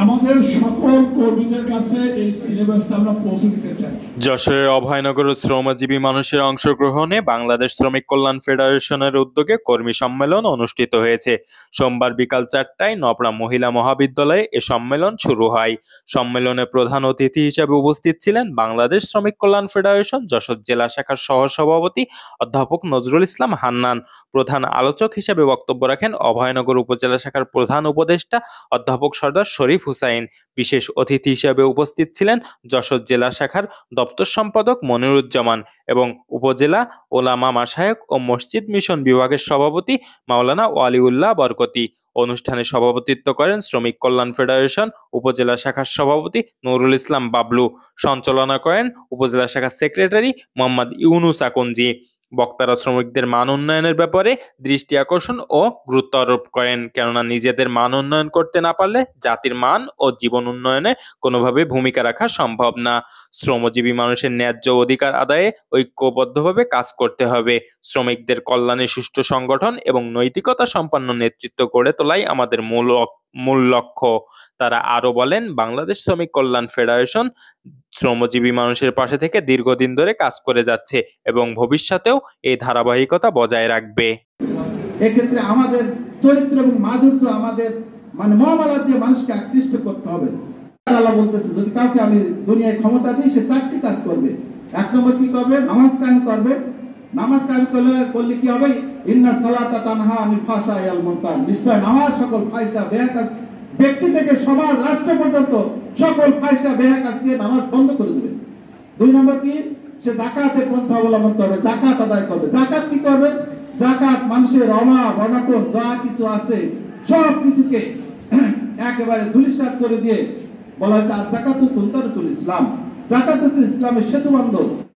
আমাদের সকল কর্মীদের কাছে এই সিলেবাসটা আমরা পৌঁছে দিতে চাই। যশোরের অভয়নগর শ্রমজীবী মানুষের অংশগ্রহণে বাংলাদেশ শ্রমিক কল্যাণ ফেডারেশনের উদ্যোগে কর্মী সম্মেলন অনুষ্ঠিত হয়েছে। সোমবার বিকাল 4টায় নবরা মহিলা মহাবিদ্যালয়ে এ সম্মেলন শুরু হয়। সম্মেলনে প্রধান অতিথি হিসেবে উপস্থিত ছিলেন বাংলাদেশ শ্রমিক কল্যাণ ফেডারেশন যশোর জেলা শাখার সহসভাপতি অধ্যাপক নজরুল ইসলাম হান্নান। প্রধান আলোচক হিসেবে বক্তব্য রাখেন অভয়নগর উপজেলা শাখার প্রধান উপদেষ্টা অধ্যাপক সর্দার শরীফ হুসাইন। বিশেষ অতিথি হিসেবে উপস্থিত ছিলেন যশোর জেলা শাখার দপ্তর সম্পাদক মনিরুজ্জামান এবং উপজেলা ওলামা মাশায়েখ ও মসজিদ মিশন বিভাগের সভাপতি মাওলানা ওয়ালিউল্লাহ বরকতি। অনুষ্ঠানে সভাপতিত্ব করেন শ্রমিক কল্যাণ ফেডারেশন উপজেলা শাখার সভাপতি নুরুল ইসলাম বাবলু। সঞ্চালনা করেন উপজেলা শাখার সেক্রেটারি মোহাম্মদ ইউনুস আকঞ্জি। বক্তারা শ্রমিকদের মান উন্নয়নের ব্যাপারে দৃষ্টি আকর্ষণ ও গুরুত্ব আরোপ করেন, কেননা নিজেদের মান উন্নয়ন করতে না পারলে জাতির মান ও জীবন উন্নয়নে কোনোভাবে ভূমিকা রাখা সম্ভব না। শ্রমজীবী মানুষের ন্যায্য অধিকার আদায়ে ঐক্যবদ্ধভাবে কাজ করতে হবে। শ্রমিকদের কল্যাণে সুষ্ঠু সংগঠন এবং নৈতিকতা সম্পন্ন নেতৃত্ব গড়ে তোলাই আমাদের মূল লক্ষ্য। তারা আরো বলেন, বাংলাদেশ শ্রমিক কল্যাণ ফেডারেশন শ্রমজীবী মানুষের পাশে থেকে দীর্ঘদিন ধরে কাজ করে যাচ্ছে এবং ভবিষ্যতেও এই ধারাবাহিকতা বজায় রাখবে। এক্ষেত্রে আমাদের চরিত্র এবং মাধুর্য আমাদের মহামালাত দিয়ে মানুষকে আকৃষ্ট করতে হবে। আল্লাহ বলতেছে, যদি কাউকে আমি দুনিয়ায় ক্ষমতা দিই, সে 4টি কাজ করবে। 1 নম্বর কি করবে? নামাজ কায়েম করবে। নামাজ কায়েম করলে কি হবে? ইন্না সালাতা তানহা আনিল ফাহশাই ওয়াল মুনকার। নিশ্চয় নামাজ সকল ফাহিশা বেয়া কাজ, ব্যক্তি থেকে সমাজ রাষ্ট্র পর্যন্ত সকল ফাহিশা বেয়া কাজকে নামাজ বন্ধ করে দেবে। 2 নম্বর কি? সে যাকাতের পন্থা অবলম্বন করবে, যাকাত আদায় করবে। যাকাত কি করবে? যাকাত মানুষের অভাব অনটন যা কিছু আছে সব কিছুকে একেবারে ধূলিসাৎ করে দিয়ে বলা হয়েছে, আর যাকাতু কুনতারুল ইসলাম। যাকাত হচ্ছে ইসলামের সেতুবন্ধন।